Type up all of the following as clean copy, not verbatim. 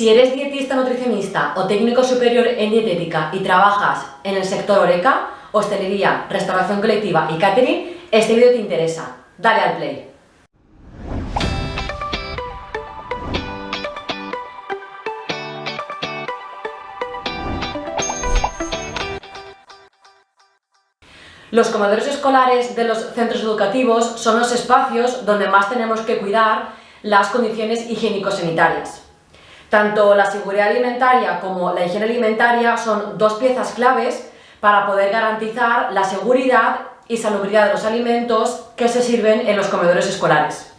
Si eres dietista, nutricionista o técnico superior en dietética y trabajas en el sector HoReCa, hostelería, restauración colectiva y catering, este vídeo te interesa. Dale al play. Los comedores escolares de los centros educativos son los espacios donde más tenemos que cuidar las condiciones higiénico-sanitarias. Tanto la seguridad alimentaria como la higiene alimentaria son dos piezas claves para poder garantizar la seguridad y salubridad de los alimentos que se sirven en los comedores escolares.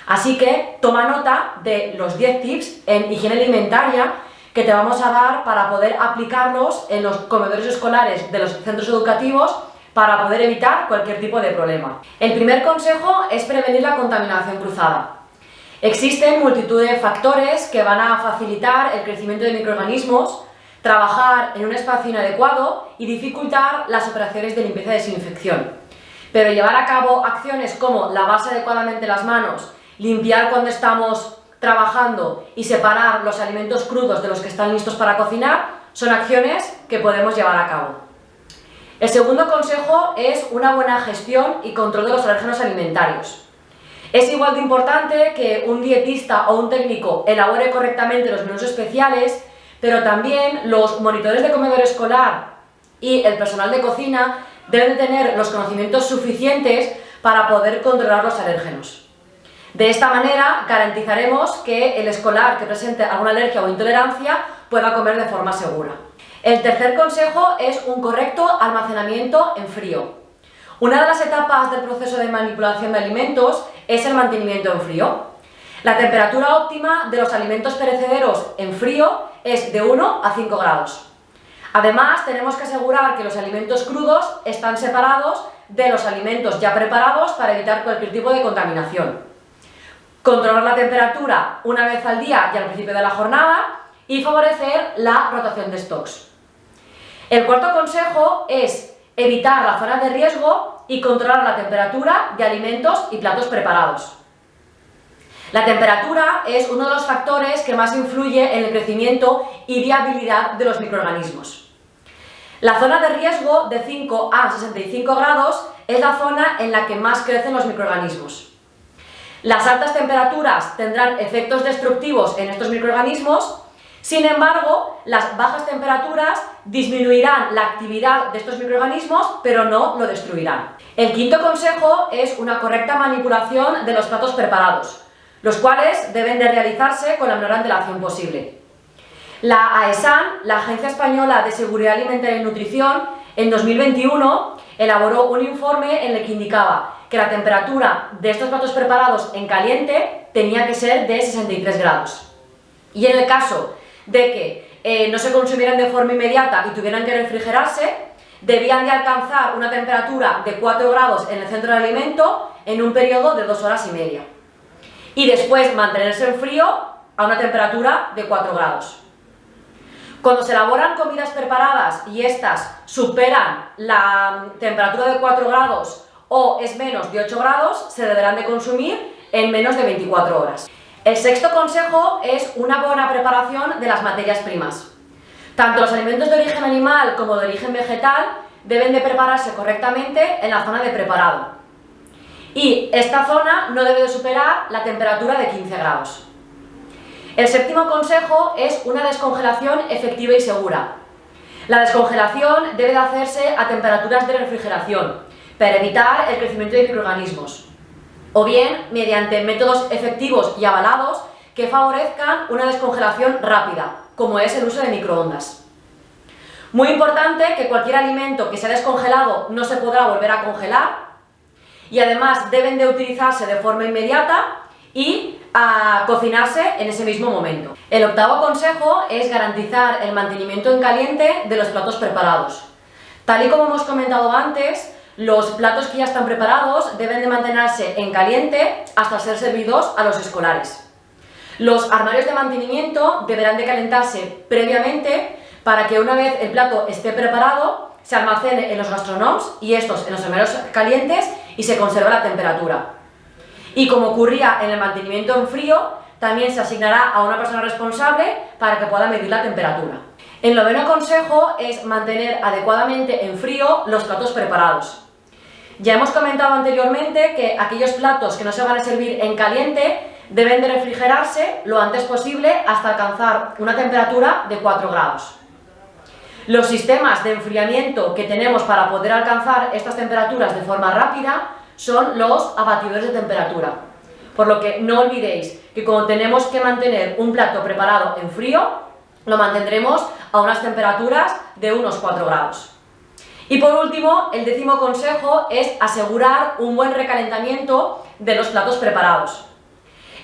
Así que toma nota de los 10 tips en higiene alimentaria que te vamos a dar para poder aplicarlos en los comedores escolares de los centros educativos para poder evitar cualquier tipo de problema. El primer consejo es prevenir la contaminación cruzada. Existen multitud de factores que van a facilitar el crecimiento de microorganismos, trabajar en un espacio inadecuado y dificultar las operaciones de limpieza y desinfección. Pero llevar a cabo acciones como lavarse adecuadamente las manos, limpiar cuando estamos trabajando y separar los alimentos crudos de los que están listos para cocinar son acciones que podemos llevar a cabo. El segundo consejo es una buena gestión y control de los alérgenos alimentarios. Es igual de importante que un dietista o un técnico elabore correctamente los menús especiales, pero también los monitores de comedor escolar y el personal de cocina deben de tener los conocimientos suficientes para poder controlar los alérgenos. De esta manera garantizaremos que el escolar que presente alguna alergia o intolerancia pueda comer de forma segura. El tercer consejo es un correcto almacenamiento en frío. Una de las etapas del proceso de manipulación de alimentos es el mantenimiento en frío. La temperatura óptima de los alimentos perecederos en frío es de 1 a 5 grados. Además, tenemos que asegurar que los alimentos crudos están separados de los alimentos ya preparados para evitar cualquier tipo de contaminación. Controlar la temperatura una vez al día y al principio de la jornada y favorecer la rotación de stocks. El cuarto consejo es evitar la zona de riesgo y controlar la temperatura de alimentos y platos preparados. La temperatura es uno de los factores que más influye en el crecimiento y viabilidad de los microorganismos. La zona de riesgo de 5 a 65 grados es la zona en la que más crecen los microorganismos. Las altas temperaturas tendrán efectos destructivos en estos microorganismos. Sin embargo, las bajas temperaturas disminuirán la actividad de estos microorganismos, pero no lo destruirán. El quinto consejo es una correcta manipulación de los platos preparados, los cuales deben de realizarse con la menor antelación posible. La AESAN, la Agencia Española de Seguridad Alimentaria y Nutrición, en 2021 elaboró un informe en el que indicaba que la temperatura de estos platos preparados en caliente tenía que ser de 63 grados. Y en el caso de que no se consumieran de forma inmediata y tuvieran que refrigerarse, debían de alcanzar una temperatura de 4 grados en el centro del alimento en un periodo de 2 horas y media. Y después mantenerse en frío a una temperatura de 4 grados. Cuando se elaboran comidas preparadas y estas superan la temperatura de 4 grados o es menos de 8 grados, se deberán de consumir en menos de 24 horas. El sexto consejo es una buena preparación de las materias primas. Tanto los alimentos de origen animal como de origen vegetal deben de prepararse correctamente en la zona de preparado. Y esta zona no debe de superar la temperatura de 15 grados. El séptimo consejo es una descongelación efectiva y segura. La descongelación debe de hacerse a temperaturas de refrigeración para evitar el crecimiento de microorganismos, o bien mediante métodos efectivos y avalados que favorezcan una descongelación rápida, como es el uso de microondas. Muy importante que cualquier alimento que sea descongelado no se podrá volver a congelar y además deben de utilizarse de forma inmediata y a cocinarse en ese mismo momento. El octavo consejo es garantizar el mantenimiento en caliente de los platos preparados. Tal y como hemos comentado antes, los platos que ya están preparados deben de mantenerse en caliente hasta ser servidos a los escolares. Los armarios de mantenimiento deberán de calentarse previamente para que una vez el plato esté preparado se almacene en los gastronoms y estos en los armarios calientes y se conserve la temperatura. Y como ocurría en el mantenimiento en frío, también se asignará a una persona responsable para que pueda medir la temperatura. El noveno consejo es mantener adecuadamente en frío los platos preparados. Ya hemos comentado anteriormente que aquellos platos que no se van a servir en caliente deben de refrigerarse lo antes posible hasta alcanzar una temperatura de 4 grados. Los sistemas de enfriamiento que tenemos para poder alcanzar estas temperaturas de forma rápida son los abatidores de temperatura. Por lo que no olvidéis que cuando tenemos que mantener un plato preparado en frío, lo mantendremos a unas temperaturas de unos 4 grados. Y por último, el 10º consejo es asegurar un buen recalentamiento de los platos preparados.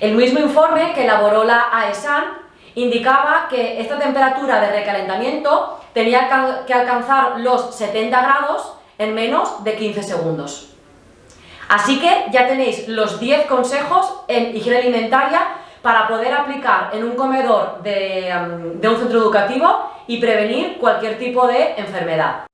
El mismo informe que elaboró la AESAN indicaba que esta temperatura de recalentamiento tenía que alcanzar los 70 grados en menos de 15 segundos. Así que ya tenéis los 10 consejos en higiene alimentaria para poder aplicar en un comedor de un centro educativo y prevenir cualquier tipo de enfermedad.